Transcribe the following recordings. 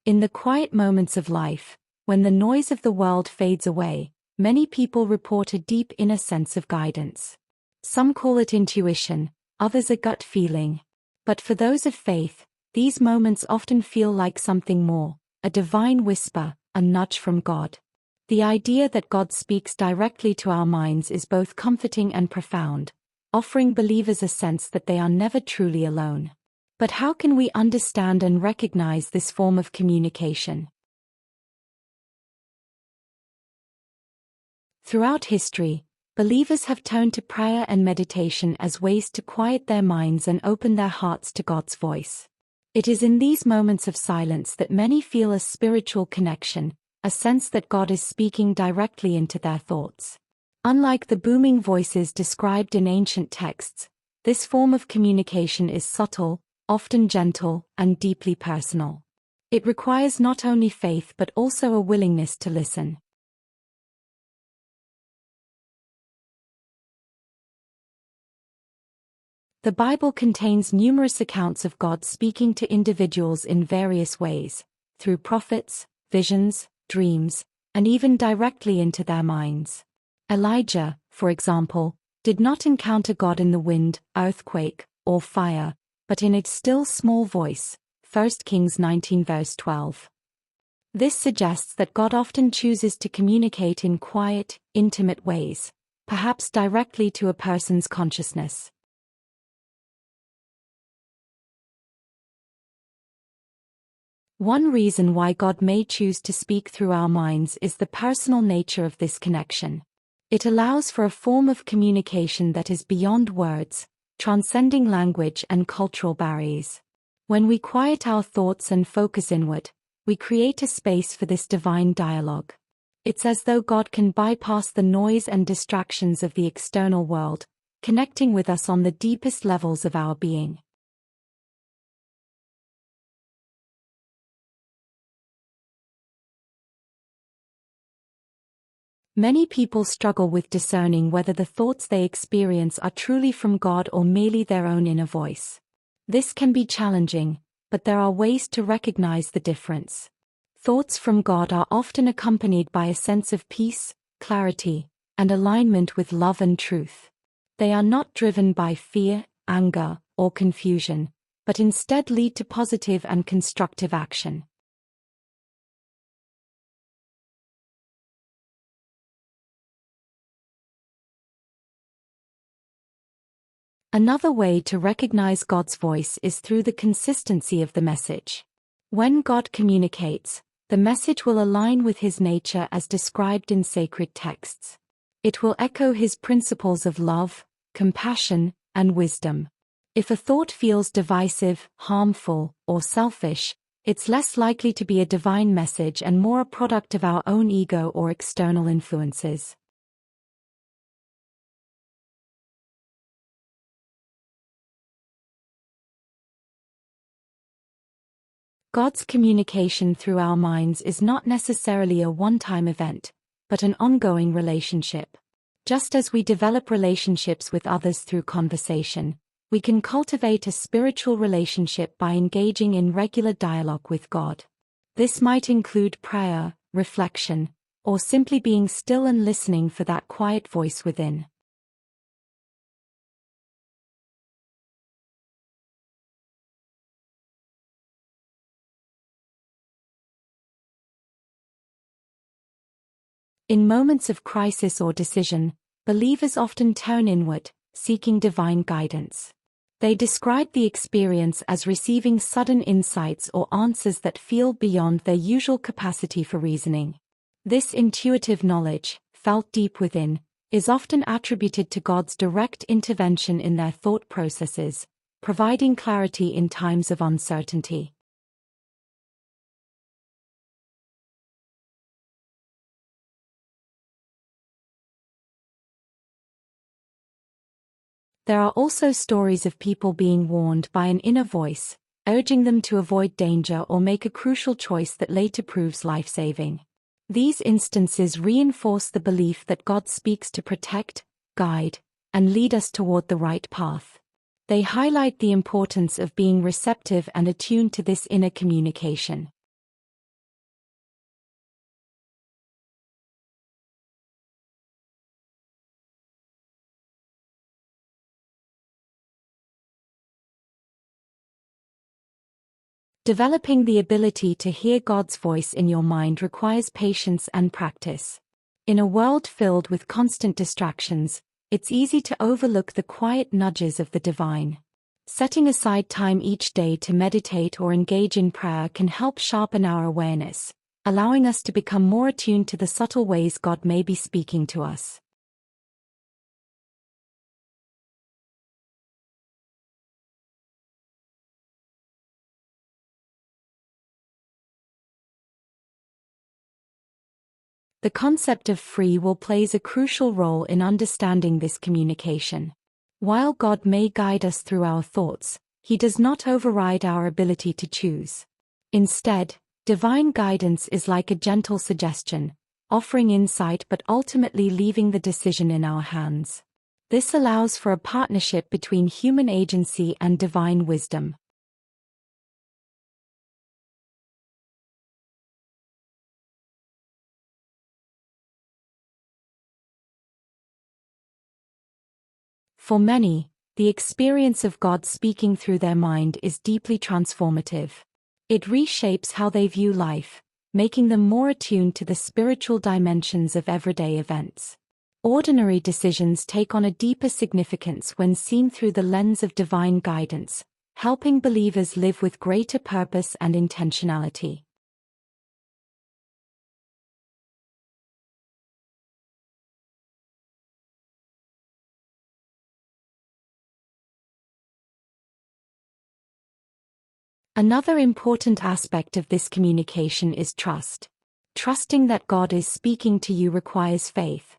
In the quiet moments of life, when the noise of the world fades away, many people report a deep inner sense of guidance. Some call it intuition, others a gut feeling. But for those of faith, these moments often feel like something more, a divine whisper, a nudge from God. The idea that God speaks directly to our minds is both comforting and profound, offering believers a sense that they are never truly alone. But how can we understand and recognize this form of communication? Throughout history, believers have turned to prayer and meditation as ways to quiet their minds and open their hearts to God's voice. It is in these moments of silence that many feel a spiritual connection, a sense that God is speaking directly into their thoughts. Unlike the booming voices described in ancient texts, this form of communication is subtle, often gentle, and deeply personal. It requires not only faith but also a willingness to listen. The Bible contains numerous accounts of God speaking to individuals in various ways, through prophets, visions, dreams, and even directly into their minds. Elijah, for example, did not encounter God in the wind, earthquake, or fire, but in a still small voice, 1 Kings 19 verse 12. This suggests that God often chooses to communicate in quiet, intimate ways, perhaps directly to a person's consciousness. One reason why God may choose to speak through our minds is the personal nature of this connection. It allows for a form of communication that is beyond words, transcending language and cultural barriers. When we quiet our thoughts and focus inward, we create a space for this divine dialogue. It's as though God can bypass the noise and distractions of the external world, connecting with us on the deepest levels of our being. Many people struggle with discerning whether the thoughts they experience are truly from God or merely their own inner voice. This can be challenging, but there are ways to recognize the difference. Thoughts from God are often accompanied by a sense of peace, clarity, and alignment with love and truth. They are not driven by fear, anger, or confusion, but instead lead to positive and constructive action. Another way to recognize God's voice is through the consistency of the message. When God communicates, the message will align with His nature as described in sacred texts. It will echo His principles of love, compassion, and wisdom. If a thought feels divisive, harmful, or selfish, it's less likely to be a divine message and more a product of our own ego or external influences. God's communication through our minds is not necessarily a one-time event, but an ongoing relationship. Just as we develop relationships with others through conversation, we can cultivate a spiritual relationship by engaging in regular dialogue with God. This might include prayer, reflection, or simply being still and listening for that quiet voice within. In moments of crisis or decision, believers often turn inward, seeking divine guidance. They describe the experience as receiving sudden insights or answers that feel beyond their usual capacity for reasoning. This intuitive knowledge, felt deep within, is often attributed to God's direct intervention in their thought processes, providing clarity in times of uncertainty. There are also stories of people being warned by an inner voice, urging them to avoid danger or make a crucial choice that later proves life-saving. These instances reinforce the belief that God speaks to protect, guide, and lead us toward the right path. They highlight the importance of being receptive and attuned to this inner communication. Developing the ability to hear God's voice in your mind requires patience and practice. In a world filled with constant distractions, it's easy to overlook the quiet nudges of the divine. Setting aside time each day to meditate or engage in prayer can help sharpen our awareness, allowing us to become more attuned to the subtle ways God may be speaking to us. The concept of free will plays a crucial role in understanding this communication. While God may guide us through our thoughts, He does not override our ability to choose. Instead, divine guidance is like a gentle suggestion, offering insight but ultimately leaving the decision in our hands. This allows for a partnership between human agency and divine wisdom. For many, the experience of God speaking through their mind is deeply transformative. It reshapes how they view life, making them more attuned to the spiritual dimensions of everyday events. Ordinary decisions take on a deeper significance when seen through the lens of divine guidance, helping believers live with greater purpose and intentionality. Another important aspect of this communication is trust. Trusting that God is speaking to you requires faith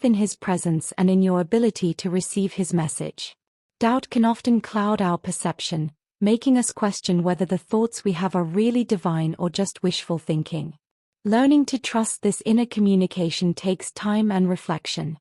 in His presence and in your ability to receive His message. Doubt can often cloud our perception, making us question whether the thoughts we have are really divine or just wishful thinking. Learning to trust this inner communication takes time and reflection.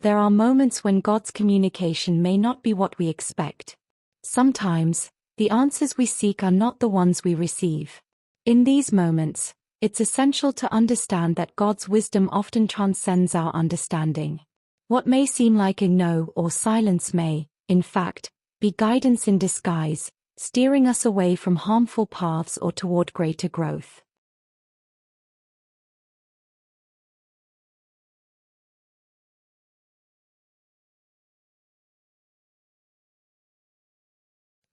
There are moments when God's communication may not be what we expect. Sometimes, the answers we seek are not the ones we receive. In these moments, it's essential to understand that God's wisdom often transcends our understanding. What may seem like a no or silence may, in fact, be guidance in disguise, steering us away from harmful paths or toward greater growth.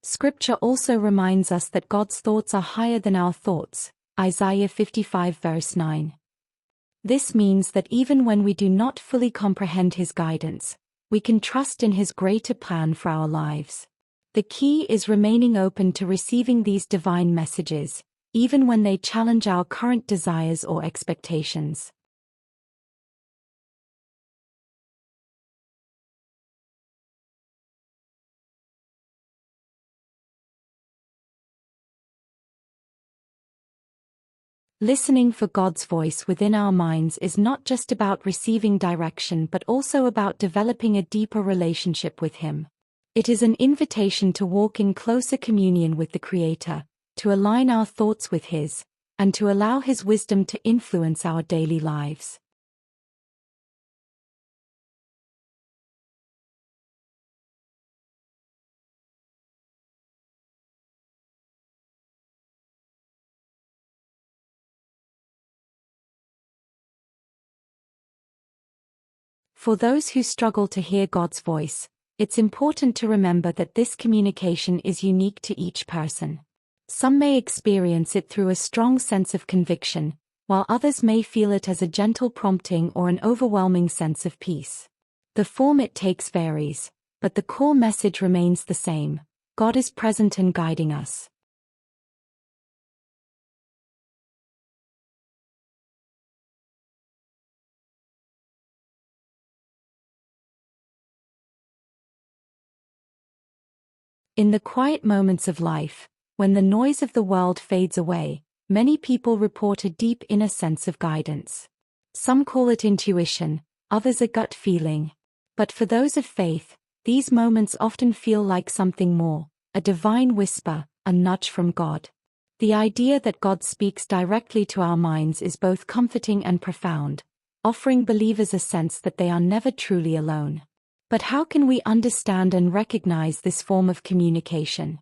Scripture also reminds us that God's thoughts are higher than our thoughts, Isaiah 55 verse 9. This means that even when we do not fully comprehend His guidance, we can trust in His greater plan for our lives. The key is remaining open to receiving these divine messages, even when they challenge our current desires or expectations. Listening for God's voice within our minds is not just about receiving direction but also about developing a deeper relationship with Him. It is an invitation to walk in closer communion with the Creator, to align our thoughts with His, and to allow His wisdom to influence our daily lives. For those who struggle to hear God's voice, it's important to remember that this communication is unique to each person. Some may experience it through a strong sense of conviction, while others may feel it as a gentle prompting or an overwhelming sense of peace. The form it takes varies, but the core message remains the same: God is present and guiding us. In the quiet moments of life, when the noise of the world fades away, many people report a deep inner sense of guidance. Some call it intuition, others a gut feeling. But for those of faith, these moments often feel like something more, a divine whisper, a nudge from God. The idea that God speaks directly to our minds is both comforting and profound, offering believers a sense that they are never truly alone. But how can we understand and recognize this form of communication?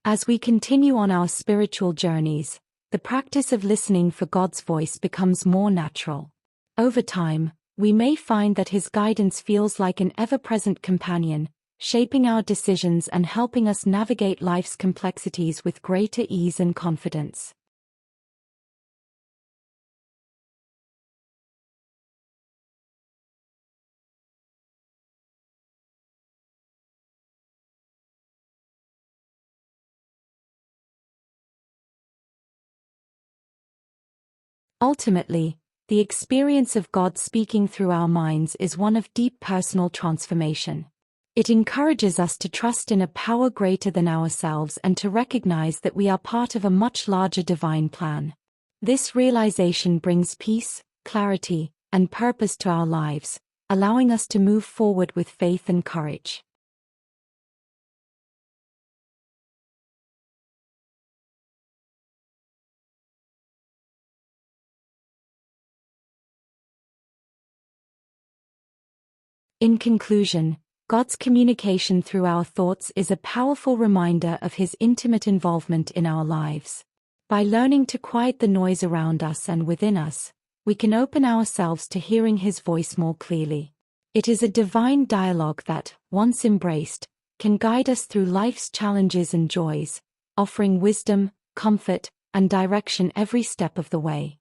As we continue on our spiritual journeys, the practice of listening for God's voice becomes more natural. Over time, we may find that His guidance feels like an ever-present companion, shaping our decisions and helping us navigate life's complexities with greater ease and confidence. Ultimately, the experience of God speaking through our minds is one of deep personal transformation. It encourages us to trust in a power greater than ourselves and to recognize that we are part of a much larger divine plan. This realization brings peace, clarity, and purpose to our lives, allowing us to move forward with faith and courage. In conclusion, God's communication through our thoughts is a powerful reminder of His intimate involvement in our lives. By learning to quiet the noise around us and within us, we can open ourselves to hearing His voice more clearly. It is a divine dialogue that, once embraced, can guide us through life's challenges and joys, offering wisdom, comfort, and direction every step of the way.